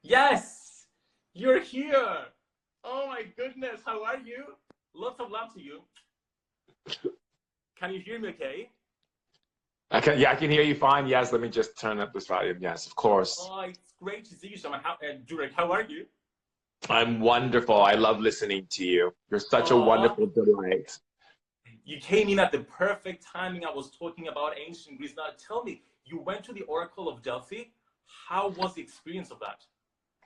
Yes, you're here. Oh my goodness, how are you? Lots of love to you. Can you hear me okay? Yeah, I can hear you fine. Yes, let me just turn up this volume. Yes, of course. Oh, it's great to see you, Shaman. Durek, how are you? I'm wonderful. I love listening to you. You're such a Oh, wonderful delight. you came in at the perfect timing. I was talking about ancient Greece. Now tell me, you went to the Oracle of Delphi. How was the experience of that?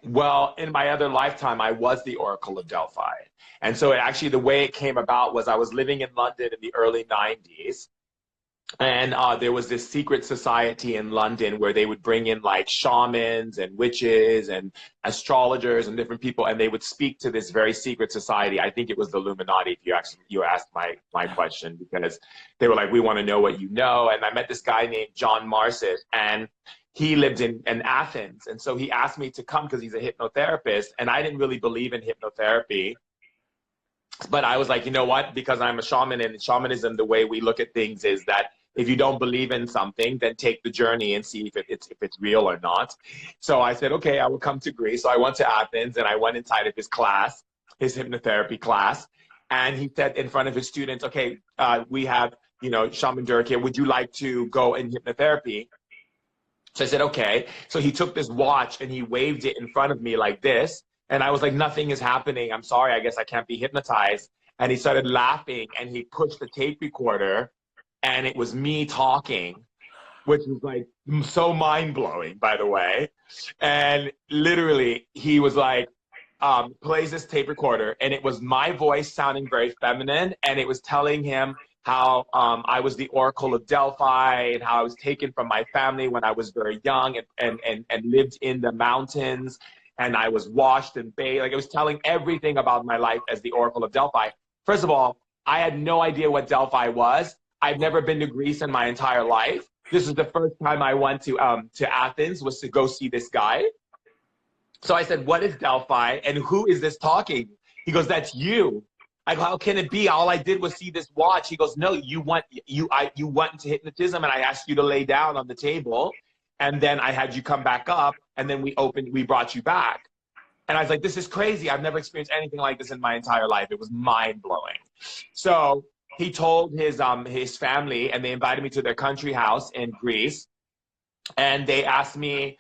Well, in my other lifetime, I was the Oracle of Delphi. And so actually the way it came about was I was living in London in the early 90s. And there was this secret society in London where they would bring in like shamans and witches and astrologers and different people, and they would speak to this very secret society. I think it was the Illuminati, if you asked my question, because they were like, we want to know what you know. And I met this guy named John Marsis, and he lived in Athens. And so he asked me to come because he's a hypnotherapist, and I didn't really believe in hypnotherapy. But I was like, you know what? Because I'm a shaman, and in shamanism, the way we look at things is that if you don't believe in something, then take the journey and see if it's real or not. So I said, okay, I will come to Greece. So I went to Athens and I went inside of his class, his hypnotherapy class. And he said in front of his students, okay, we have, Shaman Durek here. Would you like to go in hypnotherapy? So I said, okay. So he took this watch and he waved it in front of me like this. And I was like, nothing is happening. I'm sorry. I guess I can't be hypnotized. And he started laughing and he pushed the tape recorder and it was me talking, which was like so mind blowing, by the way. And literally he was like, plays this tape recorder and it was my voice sounding very feminine. And it was telling him how I was the Oracle of Delphi and how I was taken from my family when I was very young and lived in the mountains. And I was washed and bathed. Like, it was telling everything about my life as the Oracle of Delphi. First of all, I had no idea what Delphi was. I've never been to Greece in my entire life. This is the first time I went to Athens, was to go see this guy. So I said, what is Delphi and who is this talking? He goes, that's you. I go, how can it be? All I did was see this watch. He goes, no, you went into hypnotism and I asked you to lay down on the table. And then I had you come back up and then we brought you back. And I was like, this is crazy. I've never experienced anything like this in my entire life. It was mind blowing. So he told his family and they invited me to their country house in Greece. And they asked me,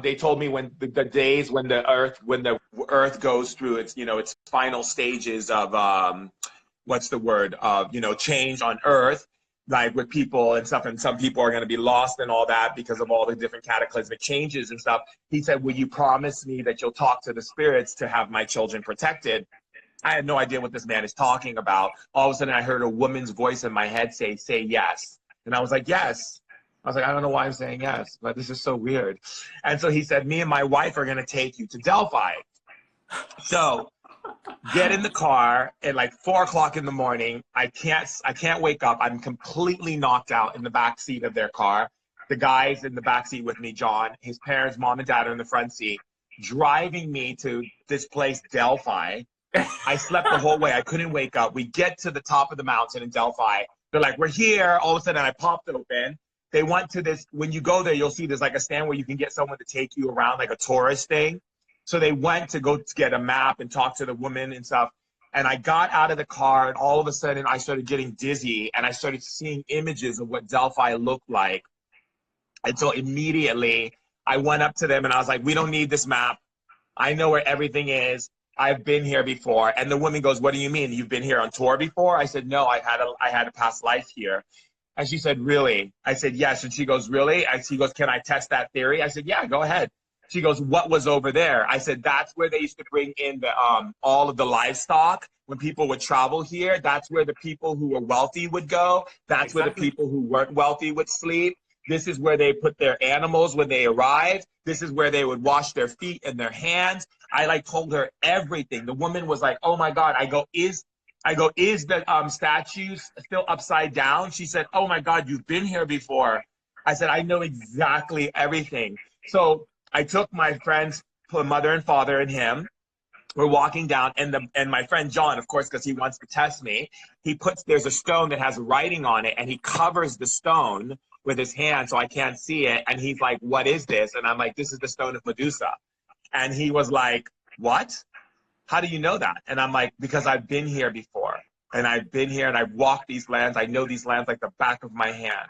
they told me when the days when the earth goes through its, its final stages of, what's the word, of, change on earth, like with people and stuff, and some people are going to be lost and all that because of all the different cataclysmic changes and stuff. He said, will you promise me that you'll talk to the spirits to have my children protected? I had no idea what this man is talking about. All of a sudden I heard a woman's voice in my head say yes. And I was like, yes. I was like, I don't know why I'm saying yes, but this is so weird. And so he said, me and my wife are going to take you to Delphi. So get in the car at like 4 o'clock in the morning. I can't wake up. I'm completely knocked out in the back seat of their car. The guy's in the back seat with me, John. His parents, mom and dad, are in the front seat, driving me to this place, Delphi. I slept the whole way. I couldn't wake up. We get to the top of the mountain in Delphi. They're like, we're here. All of a sudden, I popped open. They went to this. When you go there, you'll see there's like a stand where you can get someone to take you around, like a tourist thing. So they went to go get a map and talk to the woman and stuff. And I got out of the car, and all of a sudden, I started getting dizzy, and I started seeing images of what Delphi looked like. And so immediately, I went up to them, and I was like, we don't need this map. I know where everything is. I've been here before. And the woman goes, what do you mean? You've been here on tour before? I said, no, I had a past life here. And she said, really? I said, yes. And she goes, really? And she goes, can I test that theory? I said, yeah, go ahead. She goes, what was over there? I said, that's where they used to bring in the all of the livestock when people would travel here. That's where the people who were wealthy would go. That's where the people who weren't wealthy would sleep. This is where they put their animals when they arrived. This is where they would wash their feet and their hands. I told her everything. The woman was like, oh my God. I go, is the statue still upside down? She said, oh my God, you've been here before. I said, I know exactly everything. So I took my friend's mother and father and him. We're walking down, and my friend John, of course, because he wants to test me, there's a stone that has writing on it, and he covers the stone with his hand so I can't see it. And he's like, what is this? And I'm like, this is the stone of Medusa. And he was like, what? How do you know that? And I'm like, because I've been here before. And I've been here and I've walked these lands. I know these lands like the back of my hand.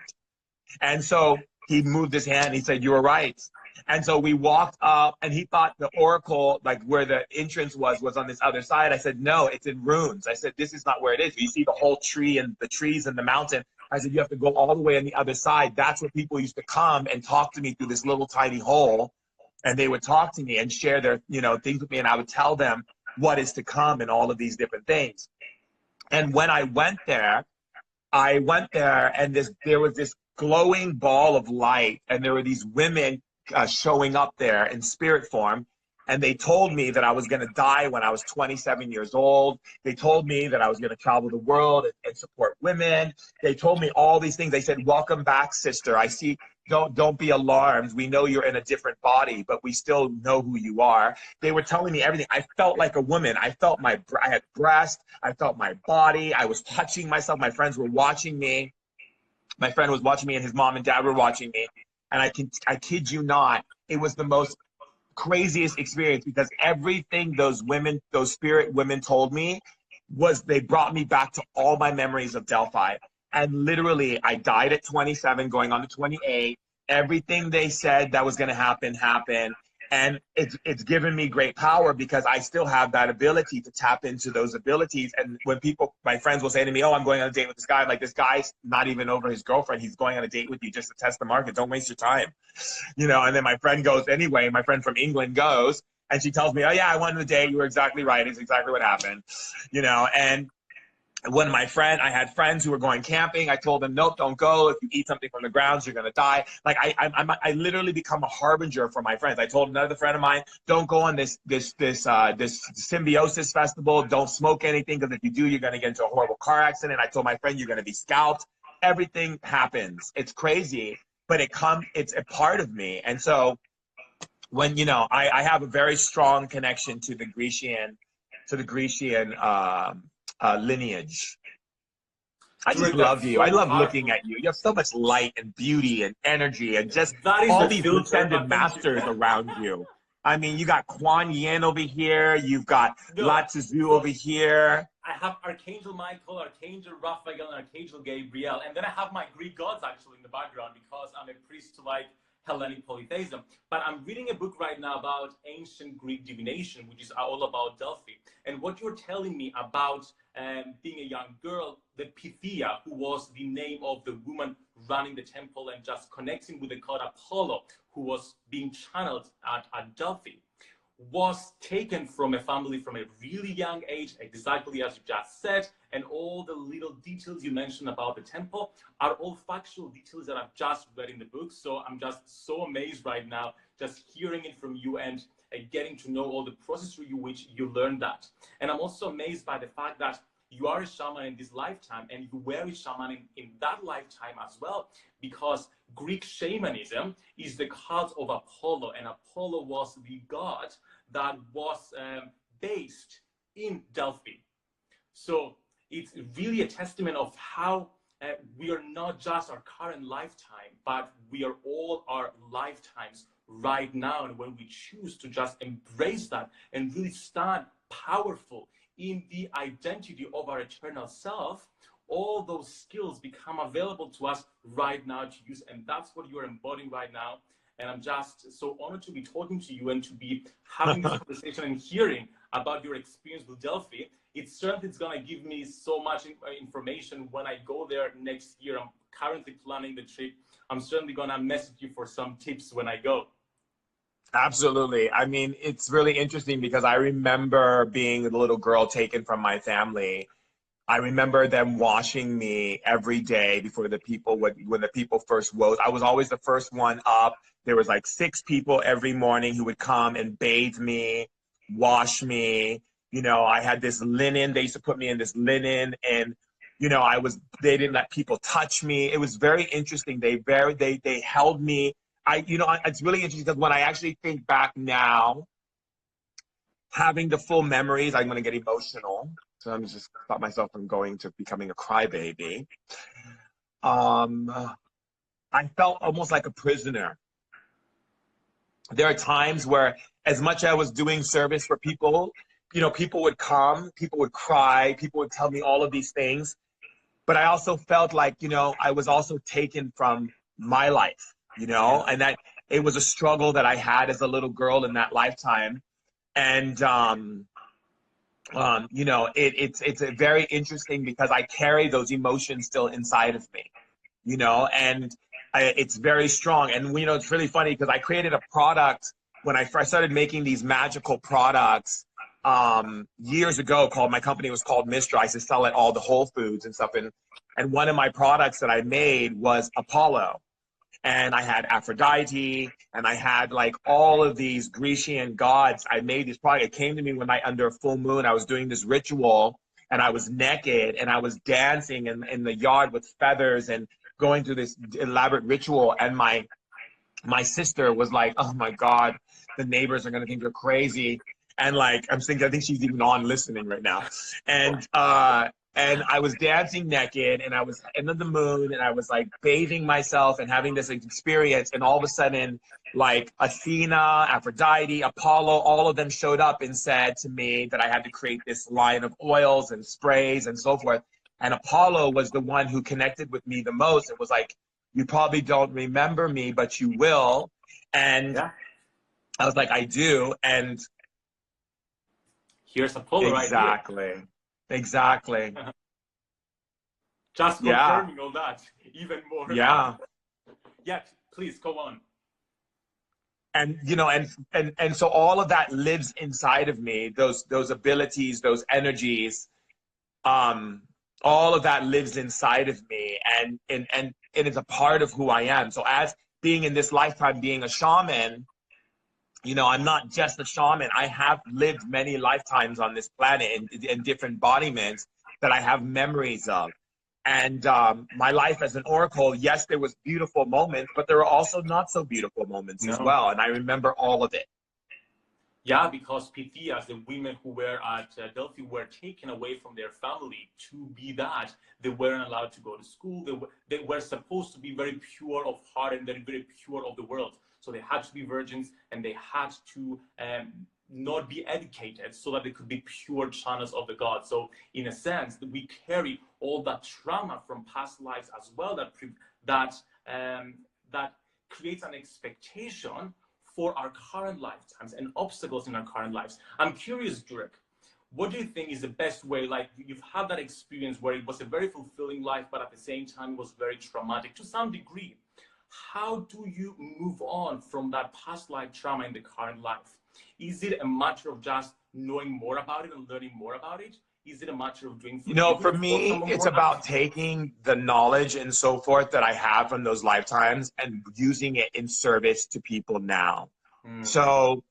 And so he moved his hand. He said, you were right. And so we walked up, and he thought the oracle, like where the entrance was on this other side. I said, no, it's in ruins. I said, this is not where it is. You see the whole tree and the trees and the mountain. I said, you have to go all the way on the other side. That's where people used to come and talk to me through this little tiny hole. And they would talk to me and share their, things with me. And I would tell them what is to come and all of these different things. And when I went there and there was this glowing ball of light, and there were these women showing up there in spirit form, and they told me that I was going to die when I was 27 years old. They told me that I was going to travel the world and support women. They told me all these things. They said, welcome back, sister. I see. Don't be alarmed. We know you're in a different body, but we still know who you are. They were telling me everything. I felt like a woman. I had breast. I felt my body. I was touching myself. My friends were watching me. My friend was watching me, and his mom and dad were watching me. And I kid you not, it was the most craziest experience, because everything those spirit women told me they brought me back to all my memories of Delphi. And literally, I died at 27, going on to 28. Everything they said that was going to happen, happened. And it's given me great power, because I still have that ability to tap into those abilities. And when my friends will say to me, oh, I'm going on a date with this guy, I'm like, this guy's not even over his girlfriend. He's going on a date with you just to test the market. Don't waste your time. And then my friend goes anyway. My friend from England goes, and she tells me, oh, yeah, I went on a date. You were exactly right. It's exactly what happened. And when I had friends who were going camping, I told them, nope, don't go. If you eat something from the grounds, you're going to die. Like I literally become a harbinger for my friends. I told another friend of mine, don't go on this symbiosis festival. Don't smoke anything, because if you do, you're going to get into a horrible car accident. I told my friend, you're going to be scalped. Everything happens. It's crazy, but it's a part of me. And so when, I have a very strong connection to the Grecian lineage. I just Durek, love that's you. I so love looking powerful. at you. You have so much light and beauty and energy, and just That is all the these filter, ascended but thank you. masters around you. I mean, you got Kuan Yin over here. You've got No, Lao Tzu so over here. I have Archangel Michael, Archangel Raphael, and Archangel Gabriel. And then I have my Greek gods actually in the background, because I'm a priest to like Hellenic polytheism. But I'm reading a book right now about ancient Greek divination, which is all about Delphi. And what you're telling me about being a young girl, the Pythia, who was the name of the woman running the temple and just connecting with the god Apollo, who was being channeled at Delphi, was taken from a family from a really young age, exactly as you just said, and all the little details you mentioned about the temple are all factual details that I've just read in the book. So I'm just so amazed right now, just hearing it from you and getting to know all the process through which you learned that. And I'm also amazed by the fact that you are a shaman in this lifetime, and you were a shaman in that lifetime as well, because Greek shamanism is the cult of Apollo, and Apollo was the god that was based in Delphi. So it's really a testament of how we are not just our current lifetime, but we are all our lifetimes right now. And when we choose to just embrace that and really stand powerful in the identity of our eternal self, all those skills become available to us right now to use. And that's what you're embodying right now. And I'm just so honored to be talking to you and to be having this conversation and hearing about your experience with Delphi. It's certainly going to give me so much information when I go there next year. I'm currently planning the trip. I'm certainly going to message you for some tips when I go. Absolutely. I mean, it's really interesting, because I remember being a little girl taken from my family. I remember them washing me every day before when the people first rose. I was always the first one up. There was like 6 people every morning who would come and bathe me, wash me. I had this linen. They used to put me in this linen, and they didn't let people touch me. It was very interesting. They held me. It's really interesting, because when I actually think back now, having the full memories, I'm going to get emotional. So I'm just stop myself from becoming a crybaby. I felt almost like a prisoner. There are times where as much as I was doing service for people, you know, people would come, people would cry, people would tell me all of these things. But I also felt like, you know, I was also taken from my life, you know, Yeah. and that it was a struggle that I had as a little girl in that lifetime. And, you know, it's a very interesting because I carry those emotions still inside of me, you know, and it's very strong. And, you know, it's really funny because I created a product when I first started making these magical products years ago. Called, my company was called Mistra. I used to sell at all the Whole Foods and stuff. And one of my products that I made was Apollo. And I had Aphrodite, and I had like all of these Grecian gods. I made this product. It came to me one night under a full moon. I was doing this ritual, and I was naked, and I was dancing in the yard with feathers and going through this elaborate ritual. And my sister was like, "Oh my God, the neighbors are gonna think you're crazy." And like, I'm thinking, I think she's even on listening right now. And I was dancing naked, and I was under the moon, and I was like bathing myself and having this experience. And all of a sudden, like Athena, Aphrodite, Apollo, all of them showed up and said to me that I had to create this line of oils and sprays and so forth. And Apollo was the one who connected with me the most. It was like, "You probably don't remember me, but you will." And Yeah. I was like, "I do." And Here's Apollo right here. exactly. Just Yeah, confirming all that even more. yeah. Yeah, please go on. And you know, and so all of that lives inside of me. Those abilities, those energies, um, all of that lives inside of me, and it's a part of who I am. So as being in this lifetime, being a shaman, you know, I'm not just a shaman. I have lived many lifetimes on this planet in different embodiments that I have memories of. And my life as an oracle, yes, there was beautiful moments, but there were also not so beautiful moments as No. well. And I remember all of it. Yeah, because Pythias, the women who were at Delphi, were taken away from their family to be that. They weren't allowed to go to school. They were supposed to be very pure of heart and very, very pure of the world. So they had to be virgins, and they had to not be educated so that they could be pure channels of the gods. So in a sense, we carry all that trauma from past lives as well, that creates an expectation for our current lifetimes and obstacles in our current lives. I'm curious, Durek, what do you think is the best way? Like, you've had that experience where it was a very fulfilling life, but at the same time it was very traumatic to some degree. How do you move on from that past life trauma in the current life? Is it a matter of just knowing more about it and learning more about it? Is it a matter of doing You know, for forgiveness or me, from a it's more about active place? taking the knowledge and so forth that I have from those lifetimes and using it in service to people now. Hmm. So,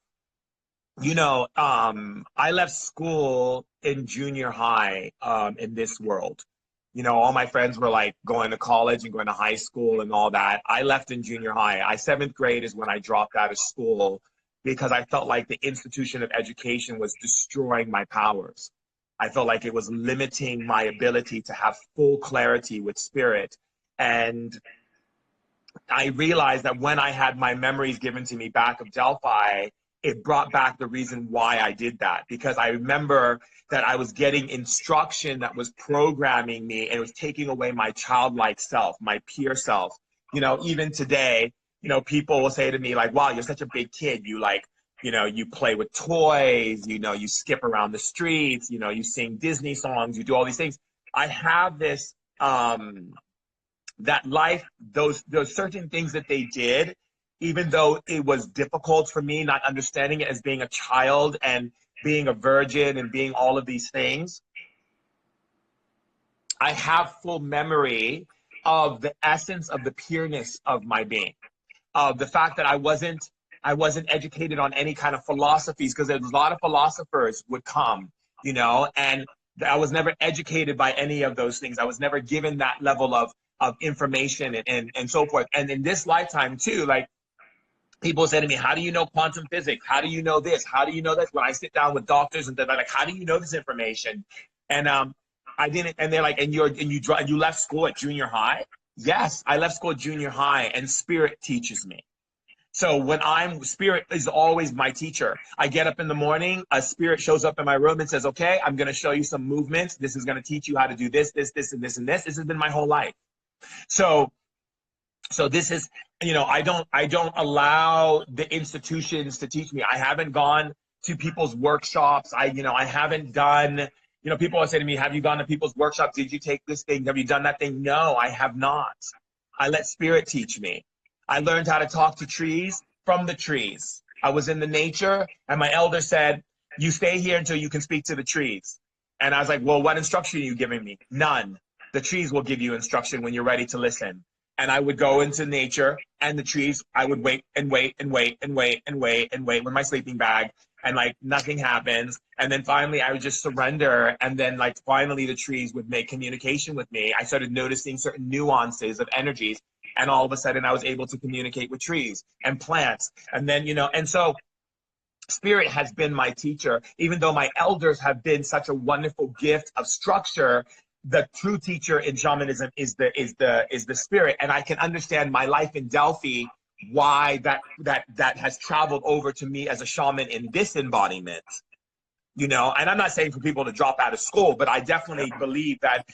you know, I left school in junior high in this world. You know, all my friends were like going to college and going to high school and all that. I left in junior high. Seventh grade is when I dropped out of school because I felt like the institution of education was destroying my powers. I felt like it was limiting my ability to have full clarity with spirit. And I realized that when I had my memories given to me back of Delphi, it brought back the reason why I did that. Because I remember that I was getting instruction that was programming me, and it was taking away my childlike self, my pure self. You know, even today, you know, people will say to me like, "Wow, you're such a big kid. You like, you know, you play with toys, you know, you skip around the streets, you know, you sing Disney songs, you do all these things." I have this that life, those certain things that they did, even though it was difficult for me not understanding it as being a child and being a virgin and being all of these things, I have full memory of the essence of the pureness of my being, of the fact that I wasn't educated on any kind of philosophies, because there's a lot of philosophers would come, you know, and I was never educated by any of those things. I was never given that level of information and so forth. And in this lifetime too, like, people say to me, "How do you know quantum physics? How do you know this? How do you know this?" When I sit down with doctors and they're like, "How do you know this information?" And I didn't. And they're like, "You left school at junior high?" Yes, I left school at junior high, and spirit teaches me. So when spirit is always my teacher. I get up in the morning, a spirit shows up in my room and says, okay, I'm going to show you some movements. This is going to teach you how to do this, this, this, and this, and this. This has been my whole life. So this is, I don't allow the institutions to teach me. I haven't gone to people's workshops. I haven't done, people will say to me, have you gone to people's workshops? Did you take this thing? Have you done that thing? No, I have not. I let spirit teach me. I learned how to talk to trees from the trees. I was in the nature, and my elder said, you stay here until you can speak to the trees. And I was like, well, what instruction are you giving me? None. The trees will give you instruction when you're ready to listen. And I would go into nature, and the trees, I would wait and wait and wait and wait and wait and wait with my sleeping bag, and like nothing happens. And then finally I would just surrender. And then like finally the trees would make communication with me. I started noticing certain nuances of energies. And all of a sudden I was able to communicate with trees and plants. And then, and so spirit has been my teacher. Even though my elders have been such a wonderful gift of structure, the true teacher in shamanism is the spirit. And I can understand my life in Delphi, why that has traveled over to me as a shaman in this embodiment. And I'm not saying for people to drop out of school, but I definitely believe that,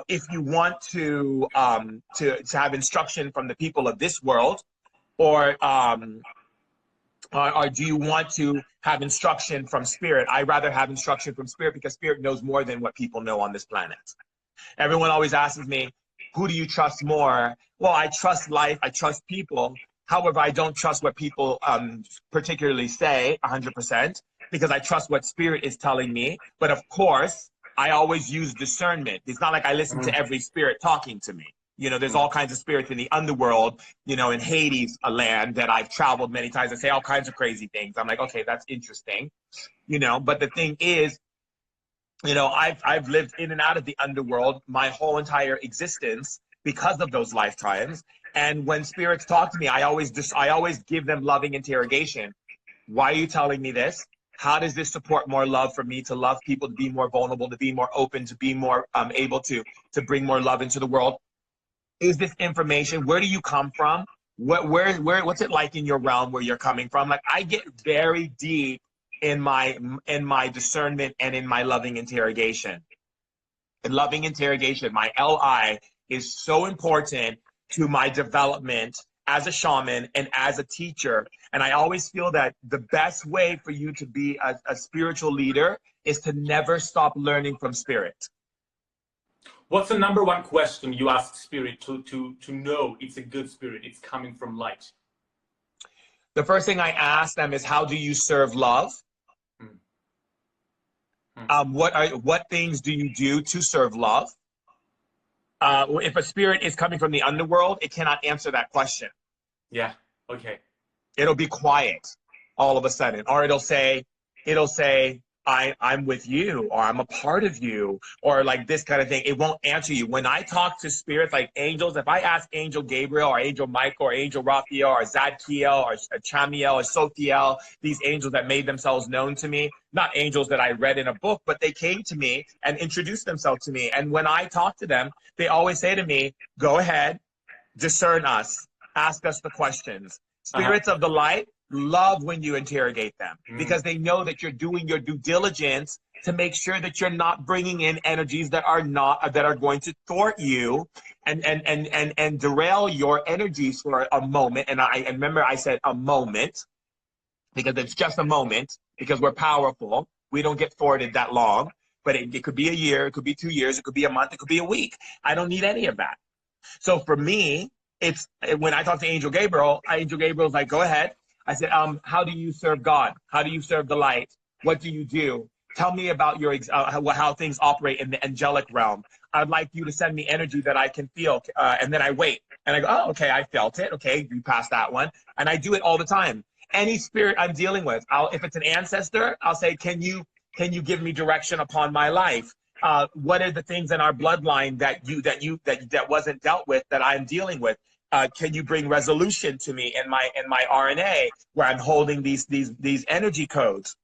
if you want to have instruction from the people of this world, or do you want to have instruction from spirit? I'd rather have instruction from spirit, because spirit knows more than what people know on this planet. Everyone always asks me, who do you trust more? Well, I trust life, I trust people. However, I don't trust what people particularly say 100%, because I trust what spirit is telling me. But of course, I always use discernment. It's not like I listen to every spirit talking to me. There's all kinds of spirits in the underworld, in Hades, a land that I've traveled many times, and say all kinds of crazy things. I'm like, okay, that's interesting, but the thing is, I've lived in and out of the underworld my whole entire existence because of those lifetimes. And when spirits talk to me, I always give them loving interrogation. Why are you telling me this? How does this support more love for me to love people, to be more vulnerable, to be more open, to be more able to bring more love into the world? Is this information? Where do you come from? What's it like in your realm where you're coming from? Like, I get very deep in my discernment and in my loving interrogation. In loving interrogation, my LI is so important to my development as a shaman and as a teacher. And I always feel that the best way for you to be a spiritual leader is to never stop learning from spirit. What's the number one question you ask spirit to know it's a good spirit, it's coming from light? The first thing I ask them is, how do you serve love? What things do you do to serve love? If a spirit is coming from the underworld, it cannot answer that question. Yeah. Okay. It'll be quiet all of a sudden, or it'll say, I'm with you, or I'm a part of you, or like this kind of thing. It won't answer you. When I talk to spirits like angels, if I ask Angel Gabriel or Angel Michael or Angel Raphael or Zadkiel or Chamiel or Sophiel, these angels that made themselves known to me, not angels that I read in a book, but they came to me and introduced themselves to me. And when I talk to them, they always say to me, go ahead, discern us, ask us the questions. Spirits of the light love when you interrogate them, because they know that you're doing your due diligence to make sure that you're not bringing in energies that are going to thwart you and derail your energies for a moment. And I remember I said a moment, because it's just a moment, because we're powerful. We don't get thwarted that long, but it could be a year, it could be 2 years, it could be a month, it could be a week. I don't need any of that. So for me, it's when I talk to Angel Gabriel's like, go ahead. I said, how do you serve God? How do you serve the light? What do you do? Tell me about your how things operate in the angelic realm. I'd like you to send me energy that I can feel. And then I wait. And I go, oh, okay, I felt it. Okay, you passed that one. And I do it all the time. Any spirit I'm dealing with, if it's an ancestor, I'll say, can you give me direction upon my life? What are the things in our bloodline that wasn't dealt with that I'm dealing with? Can you bring resolution to me in my RNA where I'm holding these energy codes?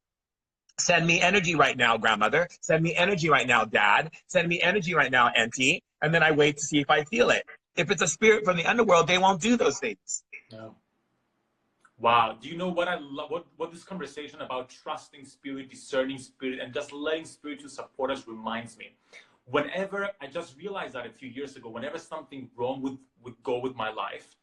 Send me energy right now, grandmother. Send me energy right now, dad. Send me energy right now, auntie. And then I wait to see if I feel it. If it's a spirit from the underworld, they won't do those things. No. Wow. Do you know what I love? What this conversation about trusting spirit, discerning spirit, and just letting spirit to support us reminds me. Whenever I just realized that a few years ago, whenever something wrong would go with my life,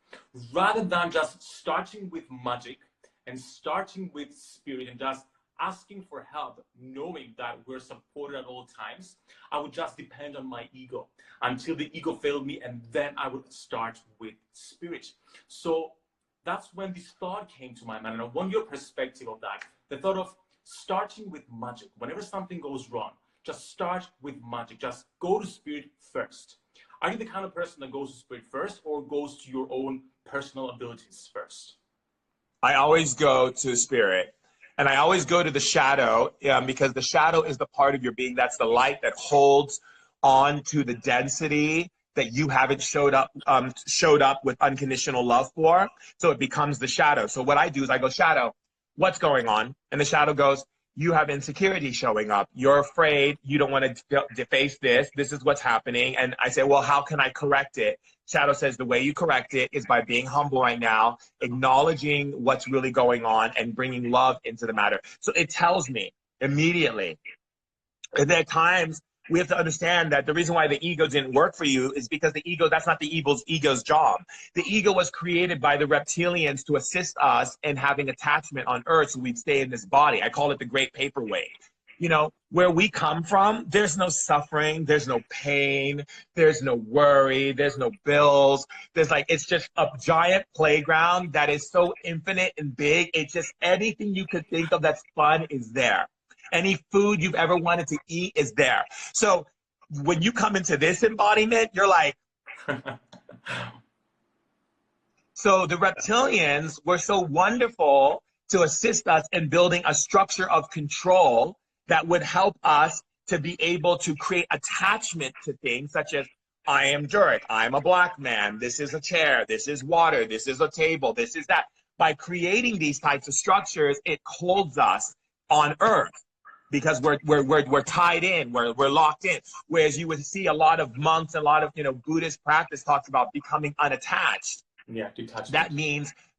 rather than just starting with magic and starting with spirit and just asking for help, knowing that we're supported at all times, I would just depend on my ego until the ego failed me, and then I would start with spirit. So that's when this thought came to my mind, and I want your perspective of that. The thought of starting with magic. Whenever something goes wrong, just start with magic. Just go to spirit first. Are you the kind of person that goes to spirit first, or goes to your own personal abilities first? I always go to spirit. And I always go to the shadow, because the shadow is the part of your being that's the light that holds on to the density that you haven't showed up with unconditional love for. So it becomes the shadow. So what I do is I go, shadow, what's going on? And the shadow goes, you have insecurity showing up. You're afraid. You don't want to face this. This is what's happening. And I say, well, how can I correct it? Shadow says the way you correct it is by being humble right now, acknowledging what's really going on, and bringing love into the matter. So it tells me immediately. And there are times we have to understand that the reason why the ego didn't work for you is because the ego, that's not the ego's job. The ego was created by the reptilians to assist us in having attachment on earth so we'd stay in this body. I call it the great paperweight. You know, where we come from, there's no suffering, there's no pain, there's no worry, there's no bills. There's like, it's just a giant playground that is so infinite and big. It's just anything you could think of that's fun is there. Any food you've ever wanted to eat is there. So when you come into this embodiment, you're like, so the reptilians were so wonderful to assist us in building a structure of control that would help us to be able to create attachment to things such as, I am Durek, I'm a black man, this is a chair, this is water, this is a table, this is that. By creating these types of structures, it holds us on earth because we're tied in, we're locked in. Whereas you would see a lot of monks, a lot of Buddhist practice talks about becoming unattached. Yeah, detachment.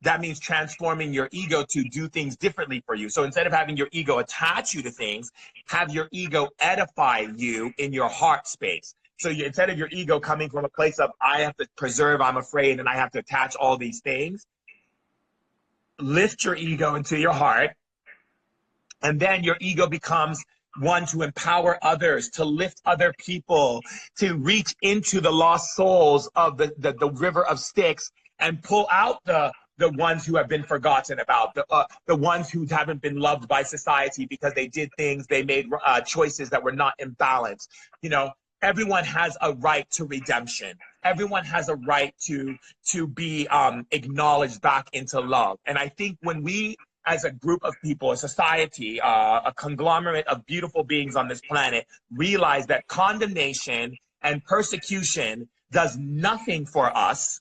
That means transforming your ego to do things differently for you. So instead of having your ego attach you to things, have your ego edify you in your heart space. So instead of your ego coming from a place of, I have to preserve, I'm afraid, and I have to attach all these things, lift your ego into your heart, and then your ego becomes one to empower others, to lift other people, to reach into the lost souls of the river of Styx and pull out the ones who have been forgotten about, the ones who haven't been loved by society because they did things, they made choices that were not in balance. Everyone has a right to redemption. Everyone has a right to be acknowledged back into love. And I think when we, as a group of people, a society, a conglomerate of beautiful beings on this planet, realize that condemnation and persecution does nothing for us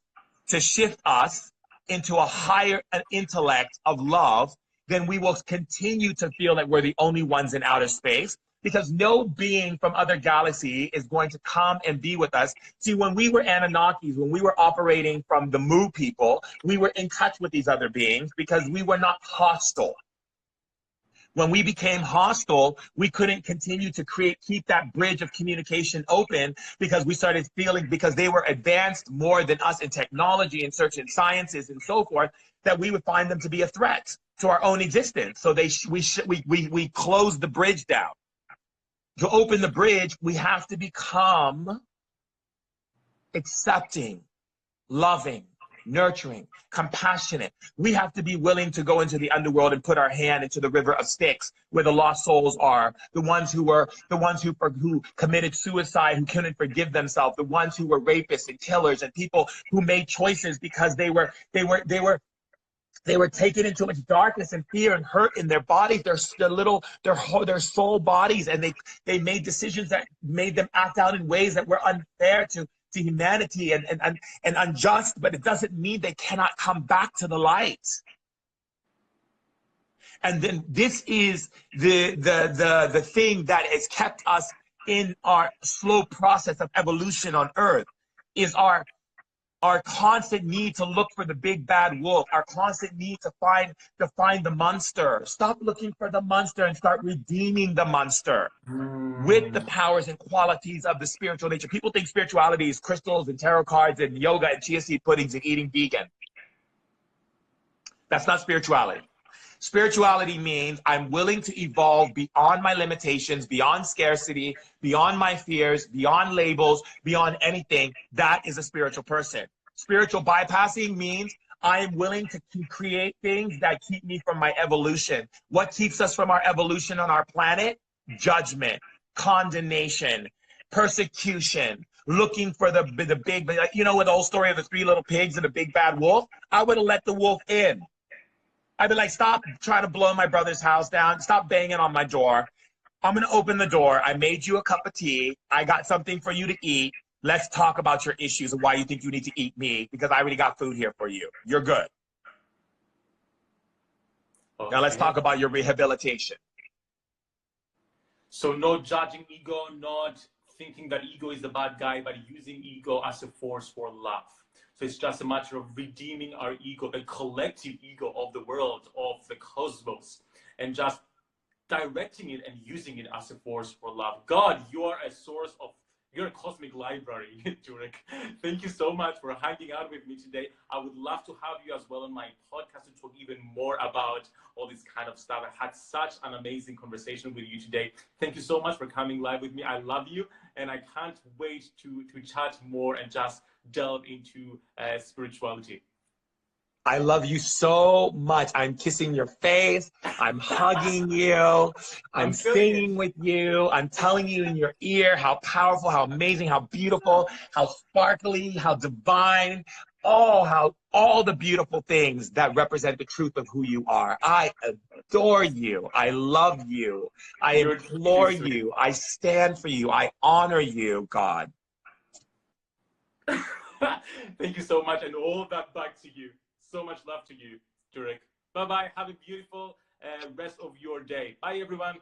to shift us into a higher intellect of love, then we will continue to feel that we're the only ones in outer space, because no being from other galaxy is going to come and be with us. See, when we were Anunnakis, when we were operating from the Mu people, we were in touch with these other beings because we were not hostile. When we became hostile, we couldn't continue to keep that bridge of communication open because we started feeling, because they were advanced more than us in technology and certain sciences and so forth, that we would find them to be a threat to our own existence. So we closed the bridge down. To open the bridge, we have to become accepting, loving, nurturing, compassionate. We have to be willing to go into the underworld and put our hand into the river of Styx, where the lost souls are, the ones who committed suicide, who couldn't forgive themselves, the ones who were rapists and killers, and people who made choices because they were taken into much darkness and fear and hurt in their bodies, their soul bodies, and they made decisions that made them act out in ways that were unfair to humanity and unjust. But it doesn't mean they cannot come back to the light. And then this is the thing that has kept us in our slow process of evolution on Earth, is our our constant need to look for the big bad wolf, our constant need to find the monster. Stop looking for the monster and start redeeming the monster with the powers and qualities of the spiritual nature. People think spirituality is crystals and tarot cards and yoga and chia seed puddings and eating vegan. That's not spirituality. Spirituality means I'm willing to evolve beyond my limitations, beyond scarcity, beyond my fears, beyond labels, beyond anything. That is a spiritual person. Spiritual bypassing means I am willing to create things that keep me from my evolution. What keeps us from our evolution on our planet? Judgment, condemnation, persecution, looking for the big, you know, with the old story of the three little pigs and the big bad wolf? I would have let the wolf in. I'd be like, stop trying to blow my brother's house down. Stop banging on my door. I'm going to open the door. I made you a cup of tea. I got something for you to eat. Let's talk about your issues and why you think you need to eat me, because I already got food here for you. You're good. Okay. Now let's talk about your rehabilitation. So no judging ego, not thinking that ego is the bad guy, but using ego as a force for love. So it's just a matter of redeeming our ego, the collective ego of the world, of the cosmos, and just directing it and using it as a force for love. God, you are a source of, you're a cosmic library, Durek. Thank you so much for hanging out with me today. I would love to have you as well on my podcast to talk even more about all this kind of stuff. I had such an amazing conversation with you today. Thank you so much for coming live with me. I love you, and I can't wait to chat more and just delve into spirituality. I love you so much. I'm kissing your face. I'm hugging you. I'm singing with you. I'm telling you in your ear how powerful, how amazing, how beautiful, how sparkly, how divine. Oh, how all the beautiful things that represent the truth of who you are. I adore you. I love you. I implore you. I stand for you. I honor you, God. Thank you so much, and all that back to you. So much love to you, Durek. Bye-bye. Have a beautiful rest of your day. Bye, everyone.